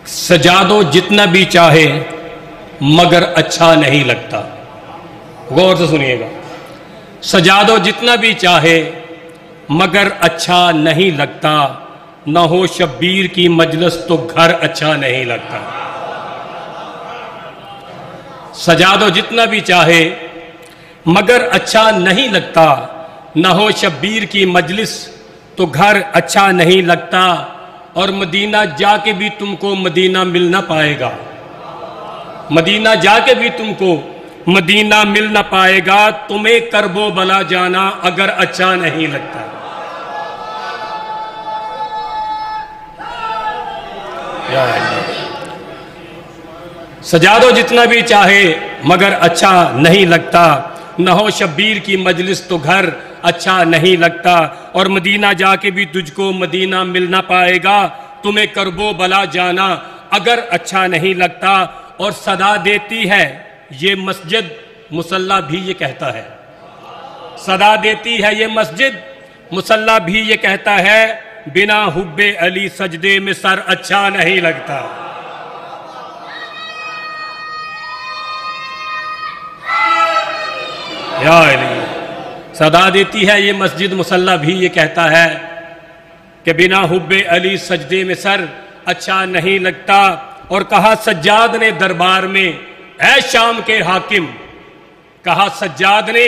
سجا دو جتنا بھی چاہے مگر اچھا نہیں لگتا. غور سے سنیے گا. سجا دو جتنا بھی چاہے مگر اچھا نہیں لگتا، نہ ہو شبیر کی مجلس تو گھر اچھا نہیں لگتا. سجا دو جتنا بھی چاہے مگر اچھا نہیں لگتا، نہ ہو شبیر کی مجلس تو گھر اچھا نہیں لگتا. اور مدینہ جا کے بھی تم کو مدینہ مل نہ پائے گا، مدینہ جا کے بھی تم کو مدینہ مل نہ پائے گا. تمہیں کرب و بلا جانا اگر اچھا نہیں لگتا. سجا دو جتنا بھی چاہے مگر اچھا نہیں لگتا، نہ ہو شبیر کی مجلس تو گھر اچھا نہیں لگتا. اور مدینہ جا کے بھی تجھ کو مدینہ مل نہ پائے گا. تمہیں کرب و بلا جانا اگر اچھا نہیں لگتا. اور صدا دیتی ہے یہ مسجد، مصلی بھی یہ کہتا ہے. صدا دیتی ہے یہ مسجد، مصلی بھی یہ کہتا ہے، بنا حب علی سجدے میں سر اچھا نہیں لگتا. یا علی. صدا دیتی ہے یہ مسجد، مصلی بھی یہ کہتا ہے کہ بنا حب علی سجدے میں سر اچھا نہیں لگتا. اور کہا سجاد نے دربار میں، اے شام کے حاکم، کہا سجاد نے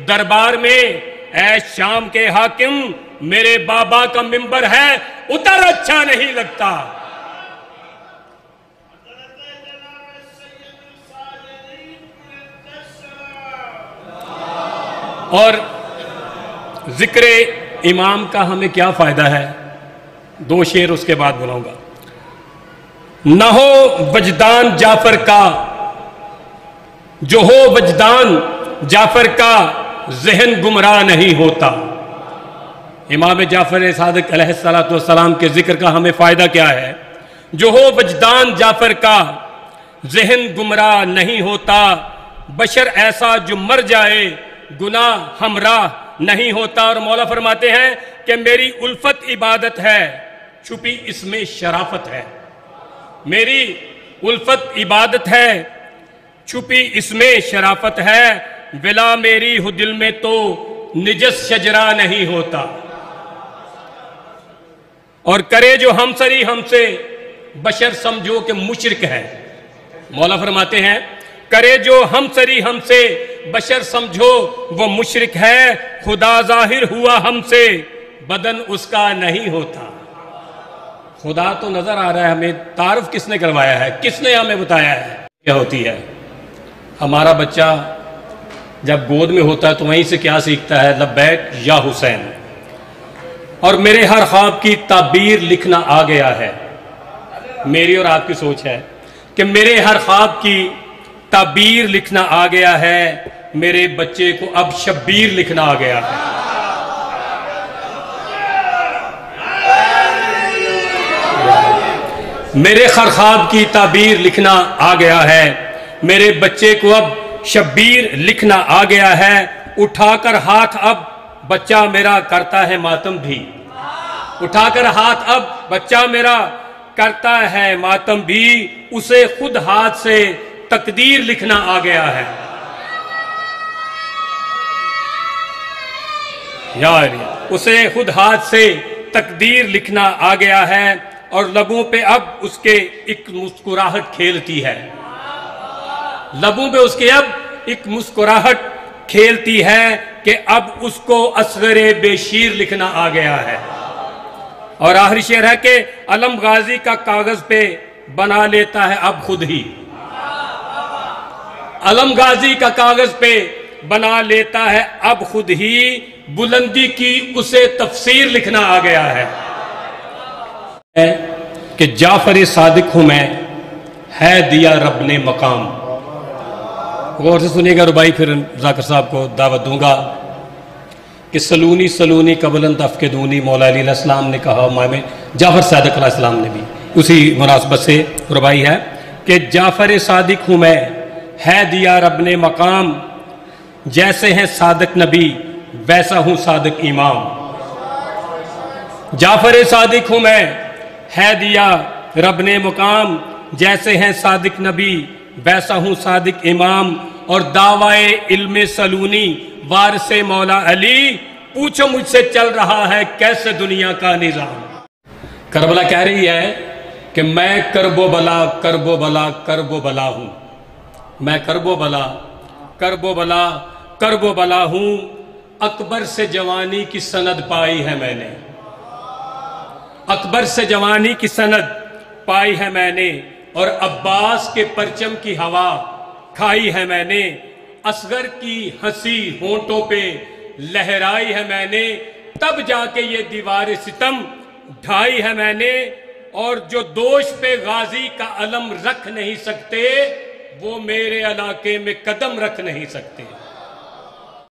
دربار میں، اے شام کے حاکم، میرے بابا کا منبر ہے اتر اچھا نہیں لگتا. اور ذکر امام کا ہمیں کیا فائدہ ہے؟ دو شعر اس کے بعد بلاؤں گا. نہ ہو وجدان جعفر کا، جو ہو وجدان جعفر کا، ذہن گمراہ نہیں ہوتا. امام جعفر صادق علیہ السلام کے ذکر کا ہمیں فائدہ کیا ہے؟ جو ہو وجدان جعفر کا، ذہن گمراہ نہیں ہوتا. بشر ایسا جو مر جائے گناہ ہمراہ نہیں ہوتا. اور مولا فرماتے ہیں کہ میری الفت عبادت ہے، چھپی اس میں شرافت ہے. میری الفت عبادت ہے، چھپی اس میں شرافت ہے. ولا میری ہو دل میں تو نجس شجرہ نہیں ہوتا. اور کرے جو ہمسری ہم سے، بشر سمجھو کہ مشرک ہے. مولا فرماتے ہیں کرے جو ہمسری ہم سے، بشر سمجھو وہ مشرک ہے. خدا ظاہر ہوا ہم سے، بدن اس کا نہیں ہوتا. خدا تو نظر آ رہا ہے، ہمیں تعارف کس نے کروایا ہے؟ کس نے ہمیں بتایا ہے کیا ہوتی ہے؟ ہمارا بچہ جب گود میں ہوتا ہے تو وہیں سے کیا سیکھتا ہے؟ لبیک یا حسین. اور میرے ہر خواب کی تعبیر لکھنا آ گیا ہے. میری اور آپ کی سوچ ہے کہ میرے ہر خواب کی تعبیر لکھنا آ گیا ہے. میرے بچے کو اب شبیر لکھنا آ گیا ہے. میرے ہر خواب کی تعبیر لکھنا آ گیا ہے. میرے بچے کو اب شبیر لکھنا آ گیا ہے. اٹھا کر ہاتھ اب بچہ میرا کرتا ہے ماتم بھی. اٹھا کر ہاتھ اب بچہ میرا کرتا ہے ماتم بھی. اسے خود ہاتھ سے تقدیر لکھنا آ گیا ہے. اسے خود ہاتھ سے تقدیر لکھنا آ گیا ہے. اور لبوں پہ اب اس کے ایک مسکراہٹ کھیلتی ہے. لبوں پہ اس کے اب ایک مسکراہٹ کھیلتی ہے کہ اب اس کو اصغر بے شیر لکھنا آ گیا ہے. اور آخری شعر ہے کہ علم غازی کا کاغذ پہ بنا لیتا ہے اب خود ہی. علم غازی کا کاغذ پہ بنا لیتا ہے اب خود ہی. بلندی کی اسے تفسیر لکھنا آ گیا ہے کہ جعفر صادق ہوں میں، ہے دیا رب نے مقام. غور سے سنیے گا ربائی، پھر ذاکر صاحب کو دعوت دوں گا کہ سلونی سلونی قبلن تفقدونی. مولا علیہ السلام نے کہا، امام جعفر صادق علیہ السلام نے بھی اسی مناسبت سے ربائی ہے کہ جعفر صادق ہوں میں، ہے دیا رب نے مقام. جیسے ہیں صادق نبی ویسا ہوں صادق امام. جعفر صادق ہوں میں، ہے دیا رب نے مقام، جیسے ہیں صادق نبی ویسا ہوں صادق امام، اور دعوائے علم سلونی وارث مولا علی، پوچھو مجھ سے چل رہا ہے کیسے دنیا کا نظام۔ کربلا کہہ رہی ہے کہ میں کرب و بلا کرب و بلا کرب و بلا ہوں، میں کرب و بلا کرب و بلا کرب و بلا ہوں، اکبر سے جوانی کی سند پائی ہے میں نے، اکبر سے جوانی کی سند پائی ہے میں نے، اور عباس کے پرچم کی ہوا کھائی ہے میں نے، اصغر کی ہنسی ہونٹوں پہ لہرائی ہے میں نے، تب جا کے یہ دیوار ستم ڈھائی ہے میں نے، اور جو دوش پہ غازی کا علم رکھ نہیں سکتے وہ میرے علاقے میں قدم رکھ نہیں سکتے۔